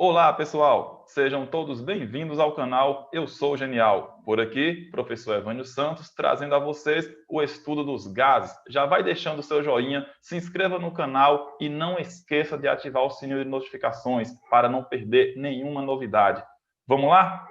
Olá, pessoal! Sejam todos bem-vindos ao canal Eu Sou Genial. Por aqui, professor Evânio Santos, trazendo a vocês o estudo dos gases. Já vai deixando o seu joinha, se inscreva no canal e não esqueça de ativar o sininho de notificações para não perder nenhuma novidade. Vamos lá?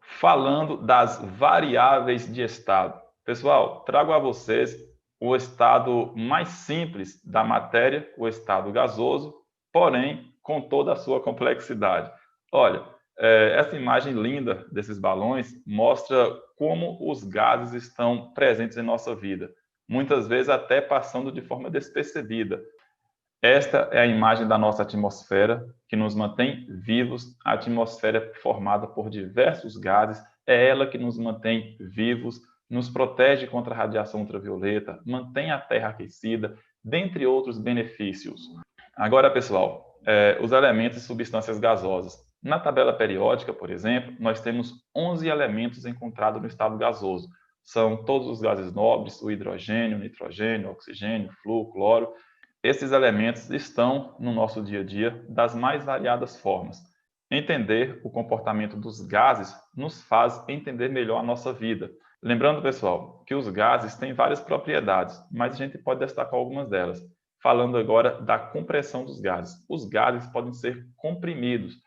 Falando das variáveis de estado. Pessoal, trago a vocês o estado mais simples da matéria, o estado gasoso, porém com toda a sua complexidade. Olha, essa imagem linda desses balões mostra como os gases estão presentes em nossa vida, muitas vezes até passando de forma despercebida. Esta é a imagem da nossa atmosfera, que nos mantém vivos. A atmosfera é formada por diversos gases, é ela que nos mantém vivos, nos protege contra a radiação ultravioleta, mantém a Terra aquecida, dentre outros benefícios. Agora, pessoal, os elementos e substâncias gasosas. Na tabela periódica, por exemplo, nós temos 11 elementos encontrados no estado gasoso. São todos os gases nobres, o hidrogênio, o nitrogênio, o oxigênio, flúor, cloro. Esses elementos estão no nosso dia a dia das mais variadas formas. Entender o comportamento dos gases nos faz entender melhor a nossa vida. Lembrando, pessoal, que os gases têm várias propriedades, mas a gente pode destacar algumas delas. Falando agora da compressão dos gases. Os gases podem ser comprimidos.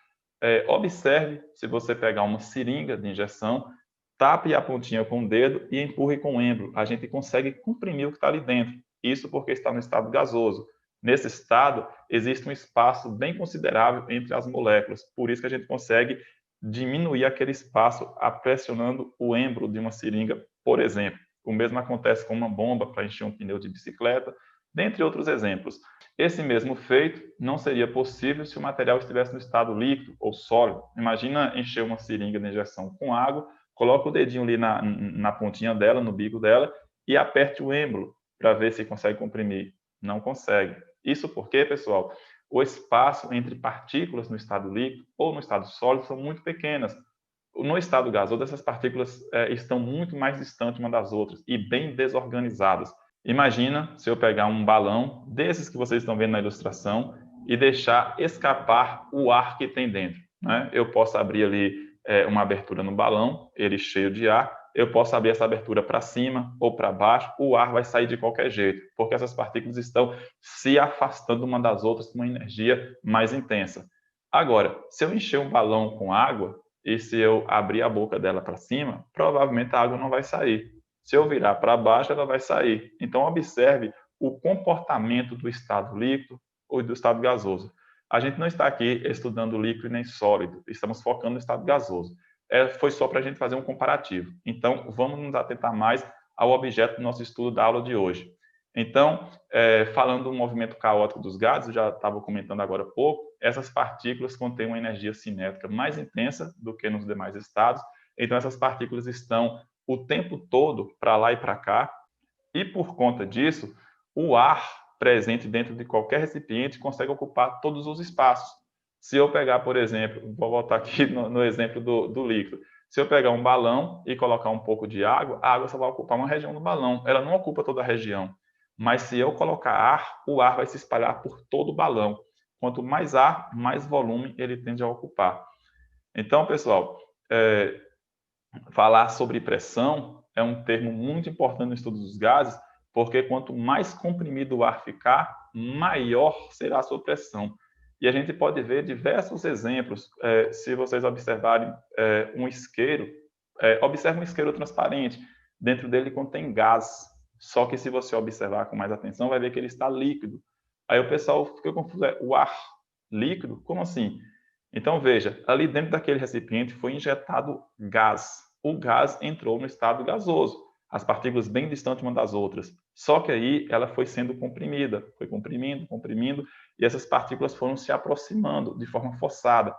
Observe, se você pegar uma seringa de injeção, tape a pontinha com o dedo e empurre com o êmbolo. A gente consegue comprimir o que está ali dentro. Isso porque está no estado gasoso. Nesse estado, existe um espaço bem considerável entre as moléculas. Por isso que a gente consegue diminuir aquele espaço pressionando o êmbolo de uma seringa, por exemplo. O mesmo acontece com uma bomba para encher um pneu de bicicleta, dentre outros exemplos. Esse mesmo feito não seria possível se o material estivesse no estado líquido ou sólido. Imagina encher uma seringa de injeção com água, coloca o dedinho ali na pontinha dela, no bico dela, e aperte o êmbolo para ver se consegue comprimir. Não consegue. Isso porque, pessoal, o espaço entre partículas no estado líquido ou no estado sólido são muito pequenas. No estado gasoso, essas partículas estão muito mais distantes umas das outras e bem desorganizadas. Imagina se eu pegar um balão desses que vocês estão vendo na ilustração e deixar escapar o ar que tem dentro, né? Eu posso abrir ali uma abertura no balão, ele cheio de ar, eu posso abrir essa abertura para cima ou para baixo, o ar vai sair de qualquer jeito, porque essas partículas estão se afastando uma das outras com uma energia mais intensa. Agora, se eu encher um balão com água e se eu abrir a boca dela para cima, provavelmente a água não vai sair. Se eu virar para baixo, ela vai sair. Então, observe o comportamento do estado líquido ou do estado gasoso. A gente não está aqui estudando líquido nem sólido, estamos focando no estado gasoso. Foi só para a gente fazer um comparativo. Então, vamos nos atentar mais ao objeto do nosso estudo da aula de hoje. Então, falando do movimento caótico dos gases, eu já estava comentando agora há pouco, essas partículas contêm uma energia cinética mais intensa do que nos demais estados, então essas partículas estão o tempo todo para lá e para cá, e por conta disso, o ar presente dentro de qualquer recipiente consegue ocupar todos os espaços. Se eu pegar, por exemplo, vou voltar aqui no exemplo do líquido, se eu pegar um balão e colocar um pouco de água, a água só vai ocupar uma região do balão, ela não ocupa toda a região. Mas se eu colocar ar, o ar vai se espalhar por todo o balão. Quanto mais ar, mais volume ele tende a ocupar. Então, pessoal, falar sobre pressão é um termo muito importante no estudo dos gases, porque quanto mais comprimido o ar ficar, maior será a sua pressão. E a gente pode ver diversos exemplos. Se vocês observarem um isqueiro, observe um isqueiro transparente. Dentro dele contém gás. Só que se você observar com mais atenção, vai ver que ele está líquido. Aí o pessoal fica confuso. O ar líquido? Como assim? Então, veja, ali dentro daquele recipiente foi injetado gás. O gás entrou no estado gasoso, as partículas bem distantes umas das outras. Só que aí ela foi sendo comprimida, foi comprimindo, comprimindo, e essas partículas foram se aproximando de forma forçada.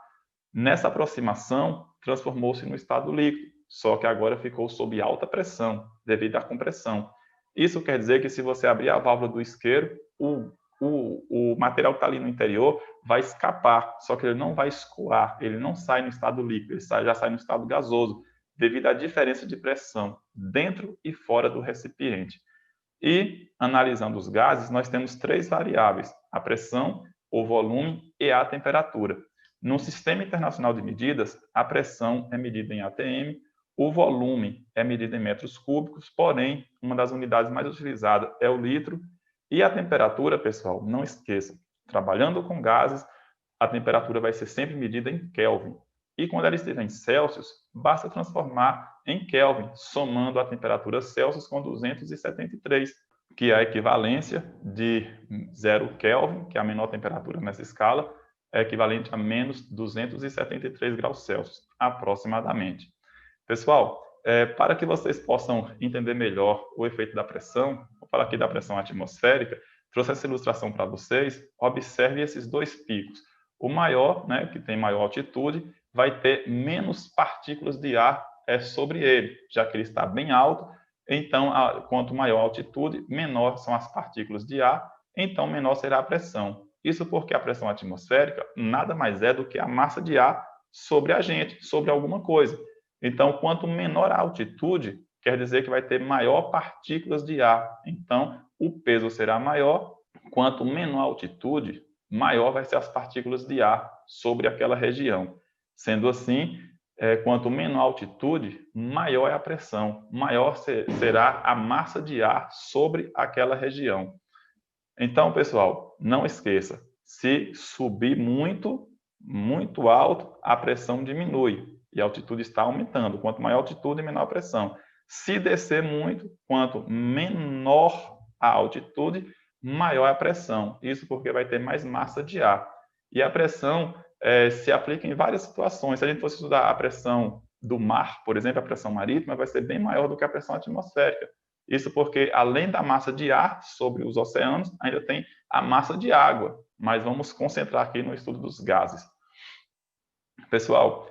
Nessa aproximação, transformou-se no estado líquido, só que agora ficou sob alta pressão, devido à compressão. Isso quer dizer que se você abrir a válvula do isqueiro, o material que está ali no interior vai escapar, só que ele não vai escoar, ele não sai no estado líquido, ele já sai no estado gasoso, devido à diferença de pressão dentro e fora do recipiente. E, analisando os gases, nós temos 3 variáveis: a pressão, o volume e a temperatura. No Sistema Internacional de Medidas, a pressão é medida em atm, o volume é medido em metros cúbicos, porém, uma das unidades mais utilizadas é o litro, e a temperatura, pessoal, não esqueçam, trabalhando com gases, a temperatura vai ser sempre medida em Kelvin. E quando ela estiver em Celsius, basta transformar em Kelvin, somando a temperatura Celsius com 273, que é a equivalência de 0 Kelvin, que é a menor temperatura nessa escala, é equivalente a menos 273 graus Celsius, aproximadamente. Pessoal, para que vocês possam entender melhor o efeito da pressão, vou falar aqui da pressão atmosférica, trouxe essa ilustração para vocês. Observe esses 2 picos. O maior, né, que tem maior altitude, vai ter menos partículas de ar sobre ele, já que ele está bem alto. Então, quanto maior a altitude, menor são as partículas de ar, então menor será a pressão. Isso porque a pressão atmosférica nada mais é do que a massa de ar sobre a gente, sobre alguma coisa. Então, quanto menor a altitude, quer dizer que vai ter maior partículas de ar. Então, o peso será maior. Quanto menor a altitude, maior vai ser as partículas de ar sobre aquela região. Sendo assim, quanto menor a altitude, maior é a pressão, maior será a massa de ar sobre aquela região. Então, pessoal, não esqueça, se subir muito, muito alto, a pressão diminui e a altitude está aumentando. Quanto maior a altitude, menor a pressão. Se descer muito, quanto menor a altitude, maior é a pressão. Isso porque vai ter mais massa de ar. E a pressão se aplica em várias situações. Se a gente fosse estudar a pressão do mar, por exemplo, a pressão marítima, vai ser bem maior do que a pressão atmosférica. Isso porque, além da massa de ar sobre os oceanos, ainda tem a massa de água. Mas vamos concentrar aqui no estudo dos gases. Pessoal,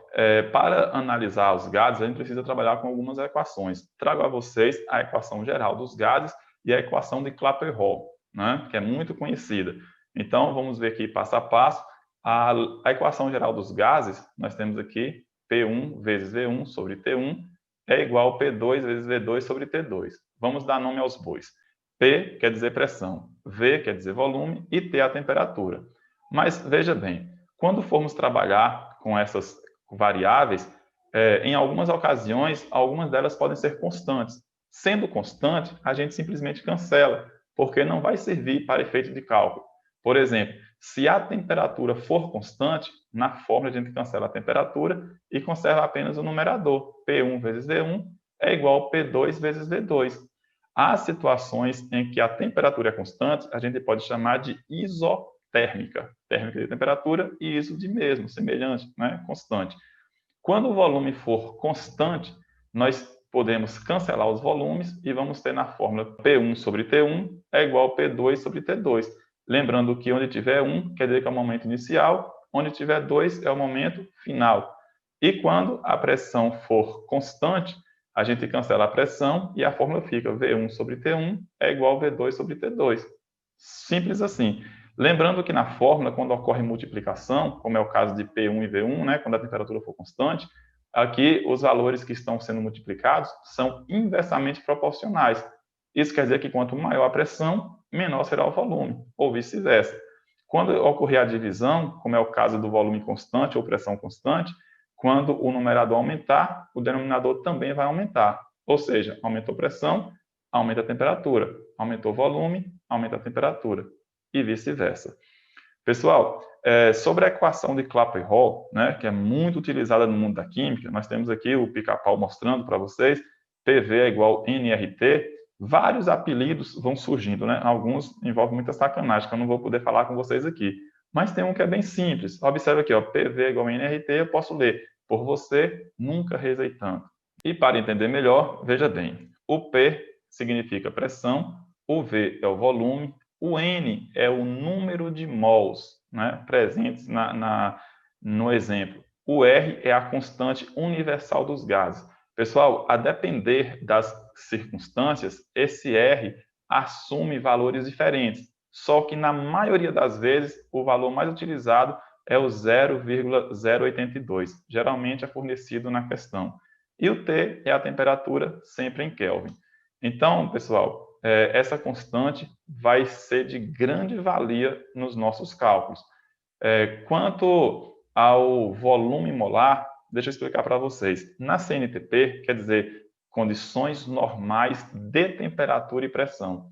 para analisar os gases, a gente precisa trabalhar com algumas equações. Trago a vocês a equação geral dos gases e a equação de Clapeyron, né, que é muito conhecida. Então, vamos ver aqui passo a passo. A equação geral dos gases, nós temos aqui P1 vezes V1 sobre T1 é igual a P2 vezes V2 sobre T2. Vamos dar nome aos bois. P quer dizer pressão, V quer dizer volume e T a temperatura. Mas veja bem, quando formos trabalhar com essas variáveis, em algumas ocasiões, algumas delas podem ser constantes. Sendo constante, a gente simplesmente cancela, porque não vai servir para efeito de cálculo. Por exemplo, se a temperatura for constante, na fórmula a gente cancela a temperatura e conserva apenas o numerador. P1 vezes V1 é igual a P2 vezes V2. Há situações em que a temperatura é constante, a gente pode chamar de isotérmica. Térmica de temperatura e isso de mesmo, semelhante, né? Constante. Quando o volume for constante, nós podemos cancelar os volumes e vamos ter na fórmula P1 sobre T1 é igual a P2 sobre T2. Lembrando que onde tiver 1 quer dizer que é o momento inicial, onde tiver 2 é o momento final. E quando a pressão for constante, a gente cancela a pressão e a fórmula fica V1 sobre T1 é igual a V2 sobre T2. Simples assim. Lembrando que na fórmula, quando ocorre multiplicação, como é o caso de P1 e V1, né, quando a temperatura for constante, aqui os valores que estão sendo multiplicados são inversamente proporcionais. Isso quer dizer que quanto maior a pressão, menor será o volume, ou vice-versa. Quando ocorrer a divisão, como é o caso do volume constante ou pressão constante, quando o numerador aumentar, o denominador também vai aumentar. Ou seja, aumentou a pressão, aumenta a temperatura. Aumentou o volume, aumenta a temperatura. E vice-versa. Pessoal, sobre a equação de Clapeyron, né, que é muito utilizada no mundo da química, nós temos aqui o pica-pau mostrando para vocês, PV é igual a nRT, vários apelidos vão surgindo, né? Alguns envolvem muita sacanagem, que eu não vou poder falar com vocês aqui. Mas tem um que é bem simples. Observe aqui, ó, PV é igual a nRT, eu posso ler, por você, nunca rezei tanto. E para entender melhor, veja bem, o P significa pressão, o V é o volume, o N é o número de mols, né, presentes no exemplo. O R é a constante universal dos gases. Pessoal, a depender das circunstâncias, esse R assume valores diferentes. Só que, na maioria das vezes, o valor mais utilizado é o 0,082. Geralmente é fornecido na questão. E o T é a temperatura, sempre em Kelvin. Então, pessoal, essa constante vai ser de grande valia nos nossos cálculos. Quanto ao volume molar, deixa eu explicar para vocês. Na CNTP, quer dizer, condições normais de temperatura e pressão.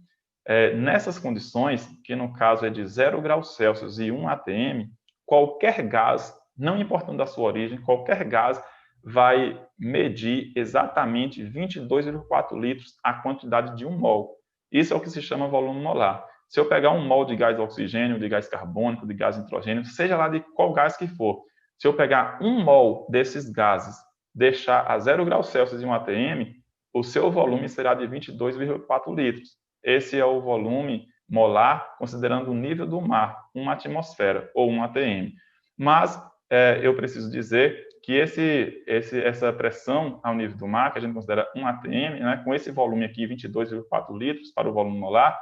Nessas condições, que no caso é de 0 graus Celsius e 1 atm, qualquer gás, não importando a sua origem, qualquer gás vai medir exatamente 22,4 litros a quantidade de 1 mol. Isso é o que se chama volume molar. Se eu pegar 1 mol de gás oxigênio, de gás carbônico, de gás nitrogênio, seja lá de qual gás que for, se eu pegar 1 mol desses gases, deixar a 0 graus Celsius e 1 atm, o seu volume será de 22,4 litros. Esse é o volume molar, considerando o nível do mar, 1 atmosfera ou 1 atm. Mas eu preciso dizer que essa pressão ao nível do mar, que a gente considera 1 atm, né, com esse volume aqui, 22,4 litros para o volume molar,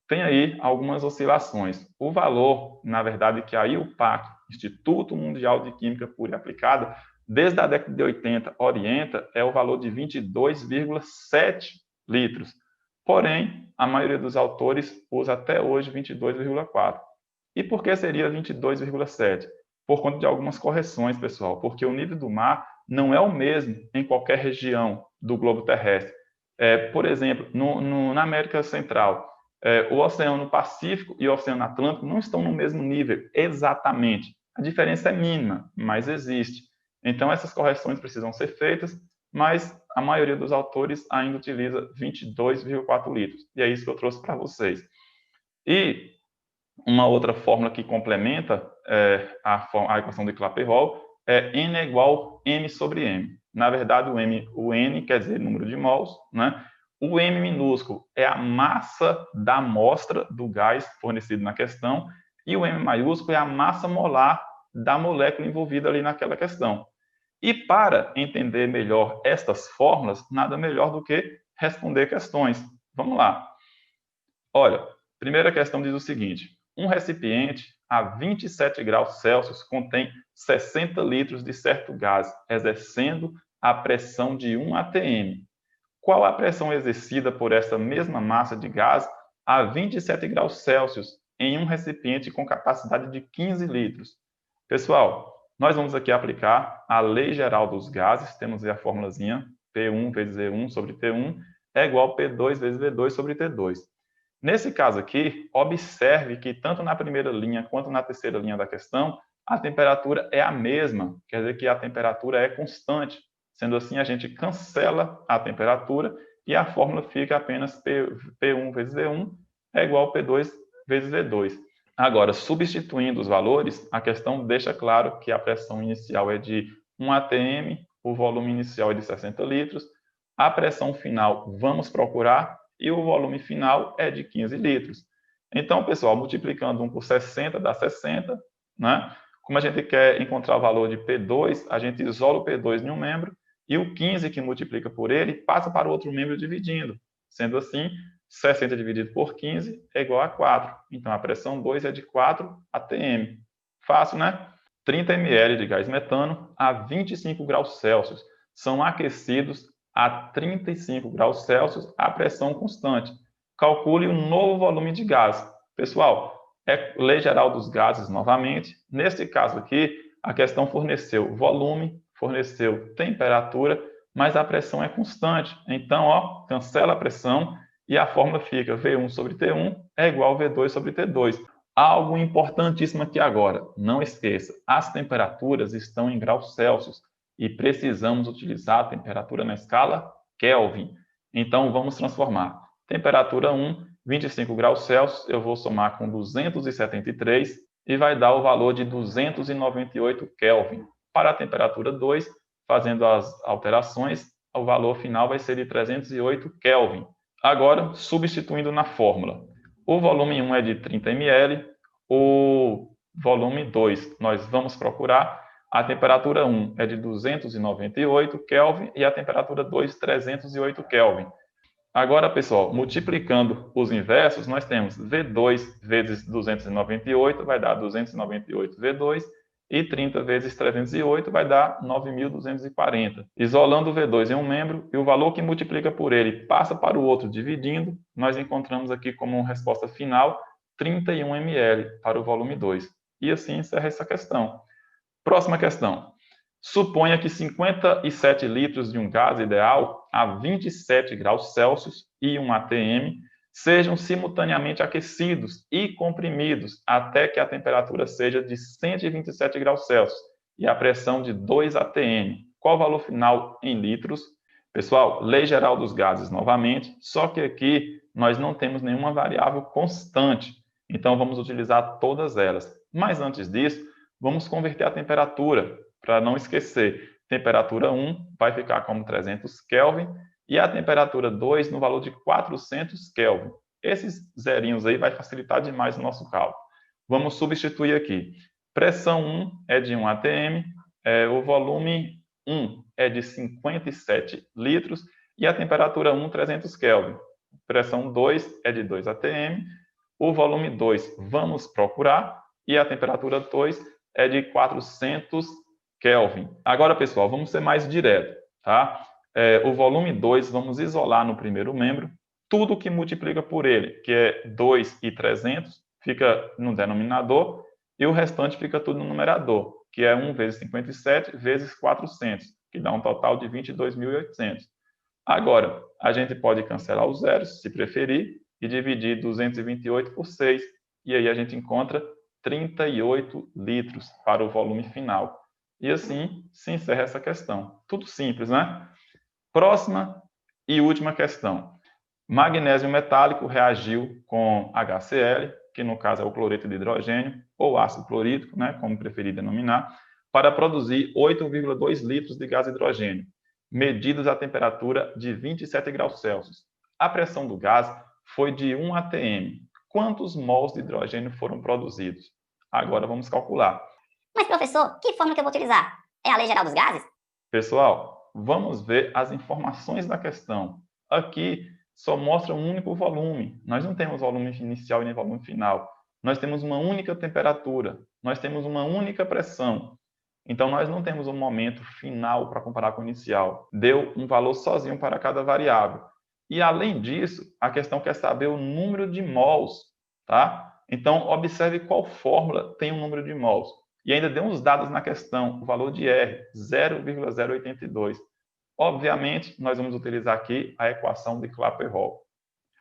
tem aí algumas oscilações. O valor, na verdade, que a IUPAC, Instituto Mundial de Química Pura e Aplicada, desde a década de 80, orienta, é o valor de 22,7 litros. Porém, a maioria dos autores usa até hoje 22,4. E por que seria 22,7? Por conta de algumas correções, pessoal, porque o nível do mar não é o mesmo em qualquer região do globo terrestre. Por exemplo, na América Central, o Oceano Pacífico e o Oceano Atlântico não estão no mesmo nível exatamente. A diferença é mínima, mas existe. Então, essas correções precisam ser feitas, mas a maioria dos autores ainda utiliza 22,4 litros. E é isso que eu trouxe para vocês. E uma outra fórmula que complementa a equação de Clapeyron é N é igual a M sobre M. Na verdade, o N quer dizer número de mols, né? O M minúsculo é a massa da amostra do gás fornecido na questão, e o M maiúsculo é a massa molar da molécula envolvida ali naquela questão. E para entender melhor estas fórmulas, nada melhor do que responder questões. Vamos lá. Olha, primeira questão diz o seguinte: um recipiente a 27 graus Celsius contém 60 litros de certo gás, exercendo a pressão de 1 atm. Qual a pressão exercida por essa mesma massa de gás a 27 graus Celsius em um recipiente com capacidade de 15 litros? Pessoal, nós vamos aqui aplicar a lei geral dos gases, temos aí a formulazinha P1 vezes E1 sobre T1 é igual a P2 vezes V2 sobre T2. Nesse caso aqui, observe que tanto na primeira linha quanto na terceira linha da questão, a temperatura é a mesma, quer dizer que a temperatura é constante. Sendo assim, a gente cancela a temperatura e a fórmula fica apenas P1 vezes V1 é igual a P2 vezes V2. Agora, substituindo os valores, a questão deixa claro que a pressão inicial é de 1 atm, o volume inicial é de 60 litros, a pressão final vamos procurar e o volume final é de 15 litros. Então, pessoal, multiplicando 1 por 60 dá 60, né? Como a gente quer encontrar o valor de P2, a gente isola o P2 em um membro e o 15 que multiplica por ele passa para o outro membro dividindo. Sendo assim, 60 dividido por 15 é igual a 4. Então, a pressão 2 é de 4 atm. Fácil, né? 30 ml de gás metano a 25 graus Celsius são aquecidos a 35 graus Celsius a pressão constante. Calcule o novo volume de gás. Pessoal, é lei geral dos gases novamente. Neste caso aqui, a questão forneceu volume, forneceu temperatura, mas a pressão é constante. Então, cancela a pressão e a fórmula fica V1 sobre T1 é igual a V2 sobre T2. Algo importantíssimo aqui agora, não esqueça, as temperaturas estão em graus Celsius e precisamos utilizar a temperatura na escala Kelvin. Então, vamos transformar. Temperatura 1, 25 graus Celsius, eu vou somar com 273 e vai dar o valor de 298 Kelvin. Para a temperatura 2, fazendo as alterações, o valor final vai ser de 308 Kelvin. Agora, substituindo na fórmula. O volume 1 é de 30 ml, o volume 2 nós vamos procurar. A temperatura 1 é de 298 Kelvin e a temperatura 2, 308 Kelvin. Agora, pessoal, multiplicando os inversos, nós temos V2 vezes 298, vai dar 298 V2, e 30 vezes 308 vai dar 9.240. Isolando o V2 em um membro e o valor que multiplica por ele passa para o outro dividindo, nós encontramos aqui como resposta final 31 ml para o volume 2. E assim encerra essa questão. Próxima questão. Suponha que 57 litros de um gás ideal a 27 graus Celsius e 1 atm sejam simultaneamente aquecidos e comprimidos até que a temperatura seja de 127 graus Celsius e a pressão de 2 atm. Qual o valor final em litros? Pessoal, lei geral dos gases novamente, só que aqui nós não temos nenhuma variável constante, então vamos utilizar todas elas. Mas antes disso, vamos converter a temperatura, para não esquecer. Temperatura 1 vai ficar como 300 Kelvin e a temperatura 2 no valor de 400 Kelvin. Esses zerinhos aí vai facilitar demais o nosso cálculo. Vamos substituir aqui. Pressão 1 é de 1 atm, o volume 1 é de 57 litros e a temperatura 1, 300 Kelvin. Pressão 2 é de 2 atm, o volume 2 vamos procurar e a temperatura 2 é de 400 Kelvin. Agora, pessoal, vamos ser mais direto, tá? O volume 2 vamos isolar no primeiro membro. Tudo que multiplica por ele, que é 2 e 300, fica no denominador e o restante fica tudo no numerador, que é 1 vezes 57 vezes 400, que dá um total de 22.800. Agora, a gente pode cancelar os zeros, se preferir, e dividir 228 por 6, e aí a gente encontra 38 litros para o volume final. E assim se encerra essa questão. Tudo simples, né? Próxima e última questão. Magnésio metálico reagiu com HCl, que no caso é o cloreto de hidrogênio, ou ácido clorídrico, né, como preferir denominar, para produzir 8,2 litros de gás hidrogênio, medidos a temperatura de 27 graus Celsius. A pressão do gás foi de 1 atm. Quantos mols de hidrogênio foram produzidos? Agora vamos calcular. Mas, professor, que fórmula que eu vou utilizar? É a lei geral dos gases? Pessoal, vamos ver as informações da questão. Aqui só mostra um único volume. Nós não temos volume inicial e nem volume final. Nós temos uma única temperatura. Nós temos uma única pressão. Então, nós não temos um momento final para comparar com o inicial. Deu um valor sozinho para cada variável. E, além disso, a questão quer saber o número de mols, tá? Então, observe qual fórmula tem o número de mols. E ainda deu uns dados na questão, o valor de R, 0,082. Obviamente, nós vamos utilizar aqui a equação de Clapeyron.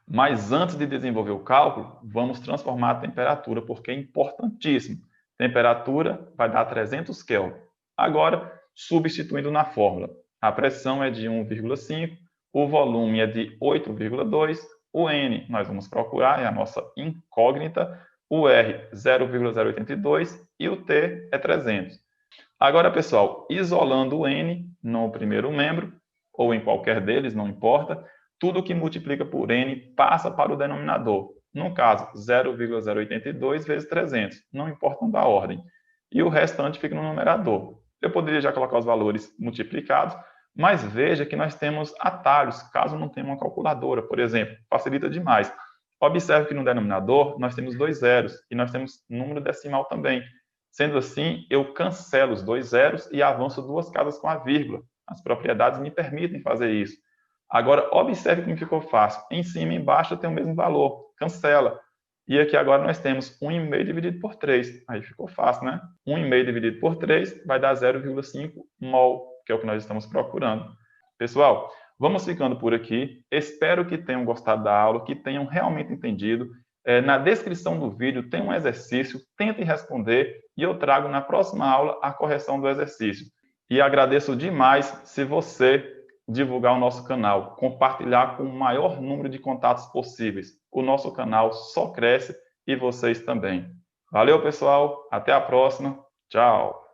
Mas antes de desenvolver o cálculo, vamos transformar a temperatura, porque é importantíssimo. Temperatura vai dar 300 Kelvin. Agora, substituindo na fórmula, a pressão é de 1,5, o volume é de 8,2, o N nós vamos procurar, é a nossa incógnita, o R 0,082 e o T é 300. Agora, pessoal, isolando o N no primeiro membro, ou em qualquer deles, não importa, tudo que multiplica por N passa para o denominador. No caso, 0,082 vezes 300, não importa a ordem. E o restante fica no numerador. Eu poderia já colocar os valores multiplicados, mas veja que nós temos atalhos, caso não tenha uma calculadora, por exemplo, facilita demais. Observe que no denominador nós temos 2 zeros e nós temos número decimal também. Sendo assim, eu cancelo os 2 zeros e avanço 2 casas com a vírgula. As propriedades me permitem fazer isso. Agora, observe como ficou fácil. Em cima e embaixo tem o mesmo valor. Cancela. E aqui agora nós temos 1,5 dividido por 3. Aí ficou fácil, né? 1,5 dividido por 3 vai dar 0,5 mol, que é o que nós estamos procurando. Pessoal, vamos ficando por aqui. Espero que tenham gostado da aula, que tenham realmente entendido. Na descrição do vídeo tem um exercício, tentem responder e eu trago na próxima aula a correção do exercício. E agradeço demais se você divulgar o nosso canal, compartilhar com o maior número de contatos possíveis. O nosso canal só cresce e vocês também. Valeu, pessoal. Até a próxima. Tchau.